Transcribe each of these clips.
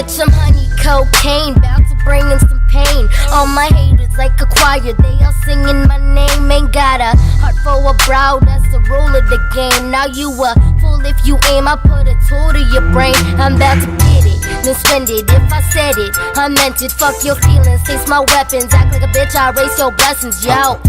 bitch, I'm honey cocaine, bout to bring in some pain. All my haters like a choir, they all singing my name. Ain't got a heart for a brow, that's the rule of the game. Now you a fool if you aim, I put a tool to your brain. I'm about to get it, then spend it. If I said it, I meant it. Fuck your feelings, taste my weapons. Act like a bitch, I erase your blessings, yo.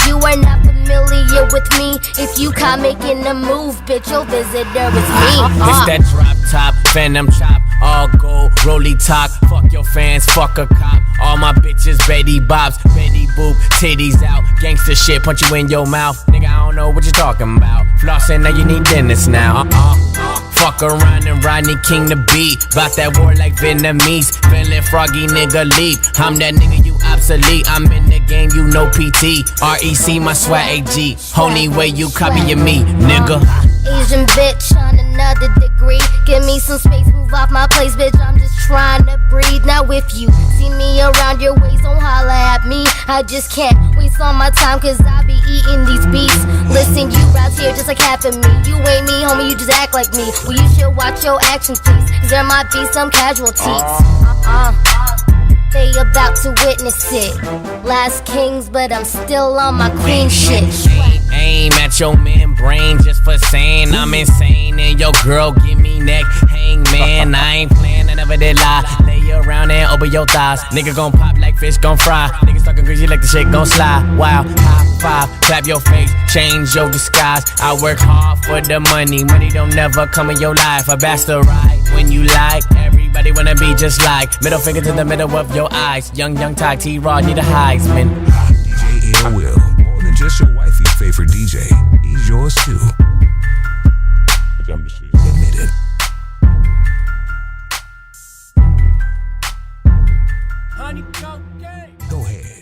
You are not familiar with me. If you caught making a move, bitch, your visitor is me. It's that drop top, phantom chop, all gold, rolly talk. Fuck your fans, fuck a cop. All my bitches, Betty Bobs, Betty Boop, titties out. Gangsta shit, punch you in your mouth. Nigga, I don't know what you talking about. Flossing, now you need dentist now. Fuck around and Rodney King the beat. Bout that war like Vietnamese. Feeling froggy, nigga, leap. I'm that nigga, you obsolete. I'm in the game, you know PT. REC, my swag AG. Only way you copying me, nigga. Asian bitch on another degree. Give me some space, move off my place, bitch. I'm just trying to breathe. Now if you see me around your waist, don't holler at me. I just can't waste all my time, cause I be eating these beats. Listen, you out here just like half of me. You ain't me, homie, you just act like me. Well, you should watch your actions, please, cause there might be some casualties. They about to witness it. Last kings, but I'm still on my queen shit. Aim at your man brain just for saying I'm insane. And your girl give me neck hang, man. I ain't playing, I never did lie. Lay around and open your thighs. Nigga gon' pop like fish gon' fry. Niggas talking crazy like the shit gon' slide. Wow, high five, clap your face, change your disguise. I work hard for the money. Money don't never come in your life. A bastard right when you like. Everybody wanna be just like. Middle finger to the middle of your eyes. Young Ty T-Raw need a Heisman. DJ Ill Will. More than just your wifey's favorite DJ. He's yours too. Admit it. Go ahead.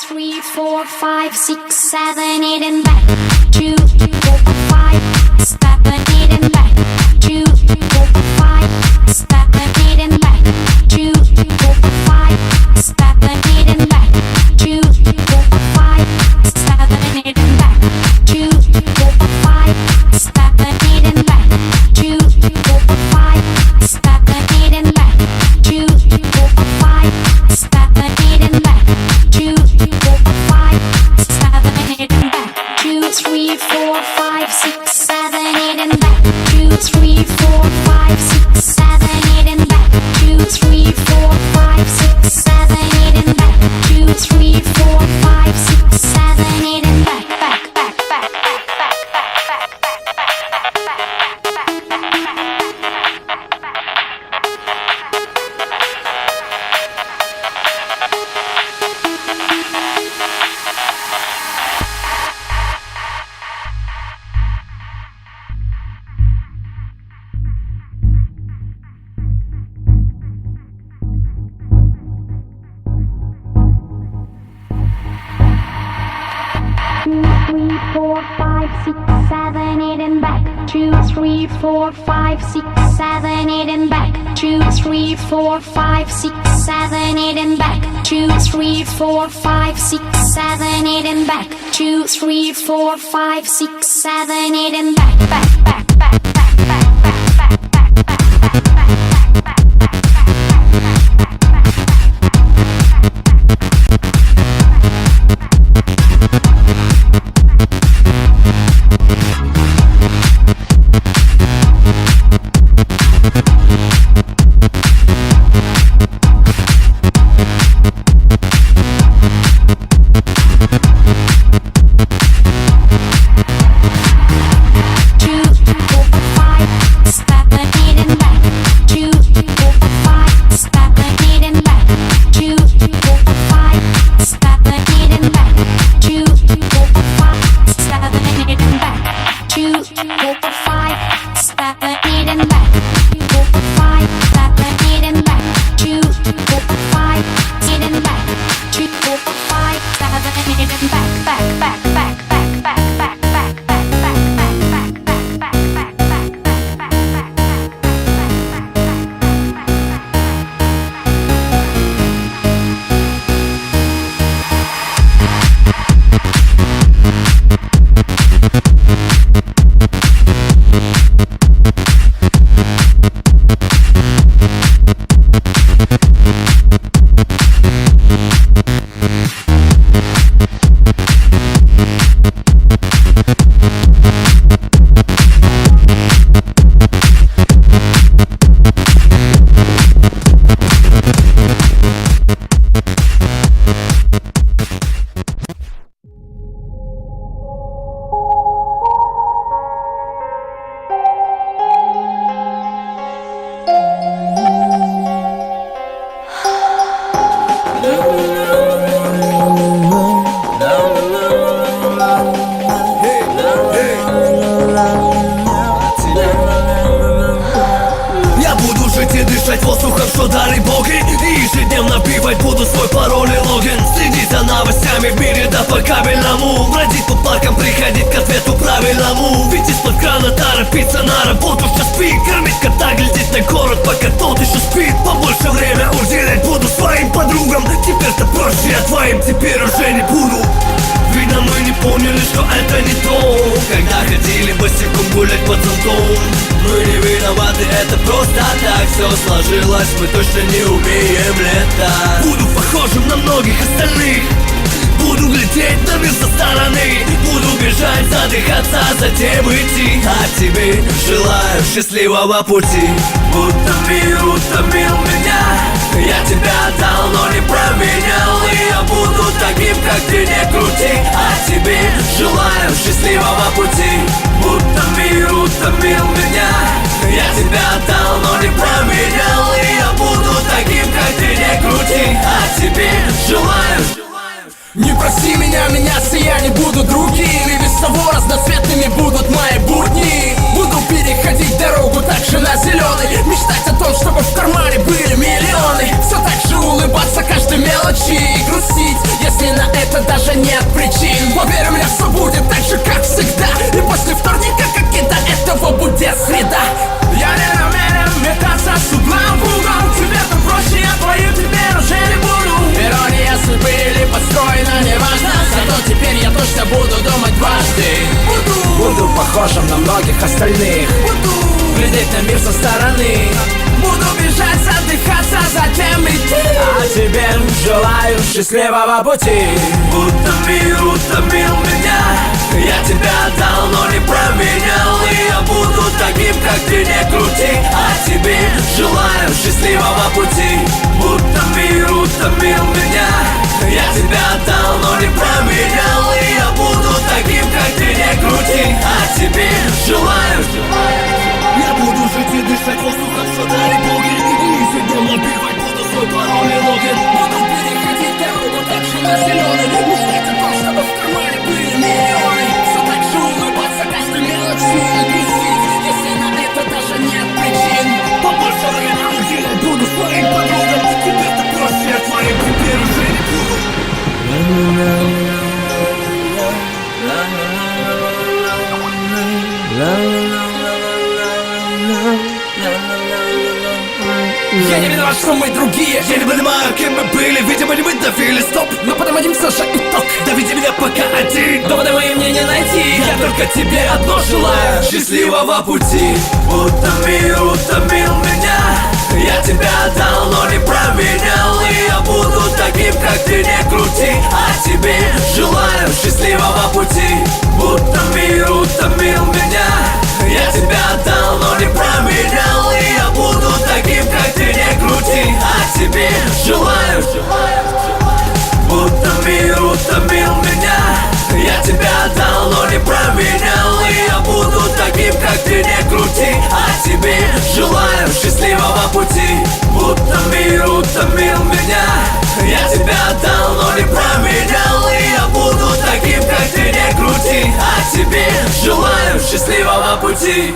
3, 4, 5, 6, 7, 8 and back. 2, 4, 5, 7, 8 and back. 2, 4, 5, 7, 8 and back. 2, 4, 5, 7, 8 and back. 2, 4, 5, 7, 8 and back. 2, 4, 5, 7, 8 and back. 2, 4, 5, 7, 8 and back. 2, 4, 5, 7, 8 and back. 2, 4, 5, 7, 8 and back. 2, 3, 4, 5, 6, 7, 8 and back. 2, 3, 4, 5, 6, 7, 8 and back. 2, 3, 4, 5, 6, 7, 8 and back. 2, 3, 4, 5, 6, 7, 8 and back. Two, three, four, five, six, seven, eight and back. 2, 3, 4, 5, 6, 7, 8 and back. 2, 3, 4, 5, 6, 7, 8 and back. 2, 3, 4, 5, 6, 7, 8 and back. Теперь уже не буду. Видно, мы не поняли, что это не то. Когда ходили босиком гулять под зонтом. Мы не виноваты, это просто так все сложилось. Мы точно не умеем летать. Буду похожим на многих остальных. Буду глядеть на мир со стороны. Буду бежать, задыхаться, затем идти. А тебе желаю счастливого пути. Будто мир утомил меня. Я тебя отдал, но не променял. И я буду таким, как ты, не крути. А тебе желаю счастливого пути. Будто мир утомил меня. Я тебя отдал, но не променял. И я буду таким, как ты, не крути. А тебе желаю. Не проси меня меняться, я не буду другим. И без того разноцветными будут мои будни. Буду переходить дорогу также на зеленый. Мечтать о том, чтобы в кармане были миллионы. Все так же улыбаться каждой мелочи и грустить, если на это дважды. Буду похожим на многих остальных. Буду глядеть на мир со стороны. Буду бежать, задыхаться, затем идти. А тебе желаю счастливого пути. Будто мир утомил меня. Я тебя отдал, но не променял. И я буду таким, как ты, не крути. А тебе желаю счастливого пути. Будто мир утомил меня. Я тебя отдал, но не променял. И я буду таким, как ты, не крути. А тебе желаю. Я буду жить и дышать воздухом, что дали боги. И всегда набивать буду свой пароль и логин. Буду переходить дорогу так же на зеленый. Мечтать о том, чтобы в кармане были миллионы. Все так же улыбаться каждой мелочи и грустить, если на это даже нет причин. Побольше времени уделять буду своим подругам. Теперь-то проще, я твоим теперь уже не буду. Я не виноват, что мы другие. Я не понимаю, кем мы были. Видимо, не мы давили, стоп. Но подводим все же итог. Доведи меня пока один. Доводы мои мне не найти. Я только тебе одно желаю. Счастливого пути. Будто мир утомил меня. Я тебя отдал, но не променял. И я буду таким, как ты, не крути. А тебе желаю счастливого пути. Будто мир утомил меня. Я тебя отдал, но не променял. И я буду таким, как ты, не крути. А тебе желаю. Будто мир утомил меня. Я тебя отдал, но не променял. И я буду таким, как ты, не крути. А тебе желаю счастливого пути. Будто мир утомил меня. Я тебя отдал, но не променял. И я буду таким, как ты, не крути. А тебе желаю счастливого пути.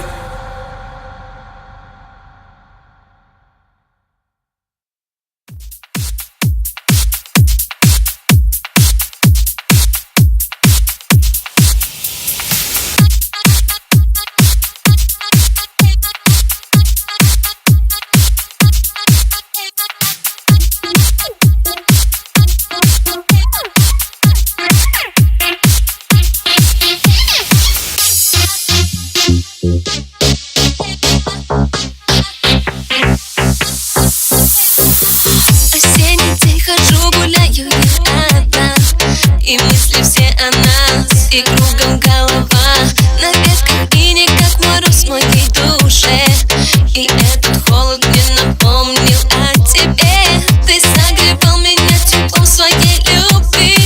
Осенний день хожу, гуляю я одна. И мысли все о нас, и кругом голова. На ветках и никак мороз в моей душе. И этот холод мне напомнил о тебе. Ты согревал меня теплом своей любви.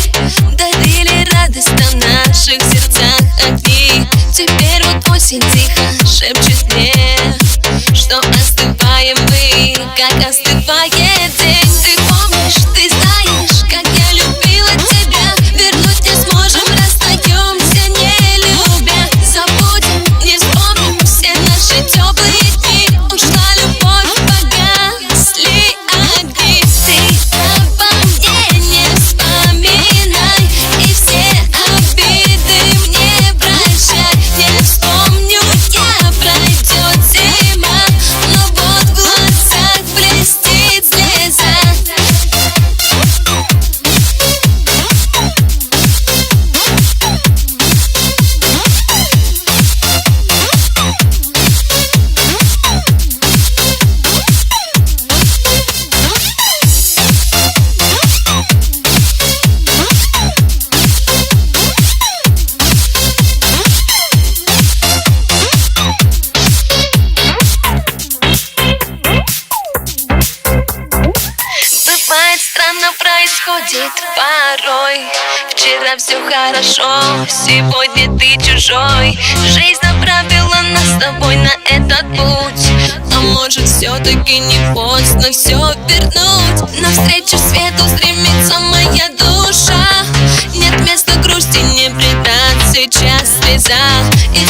Дарили радость на наших сердцах огни. Теперь вот осень тихо шепчет мне, что остываем мы, как остывает день. Ты помнишь, ты знаешь, как я любила тебя. Вернуть не сможем, расстаемся, не любя. Забудем, не вспомним все наши теплые дни. Ушла любовь, погасли огни. Ты обо мне не вспоминай, и все обиды мне прощай. Не вспомню я, пройдет зима, но вот в глазах блестит слеза. Бывает странно, происходит порой. Вчера все хорошо, сегодня ты чужой. Жизнь направила нас с тобой на этот путь. А может, все-таки не поздно все вернуть. Навстречу свету стремится моя душа. Нет места грусти, не предать сейчас слеза. И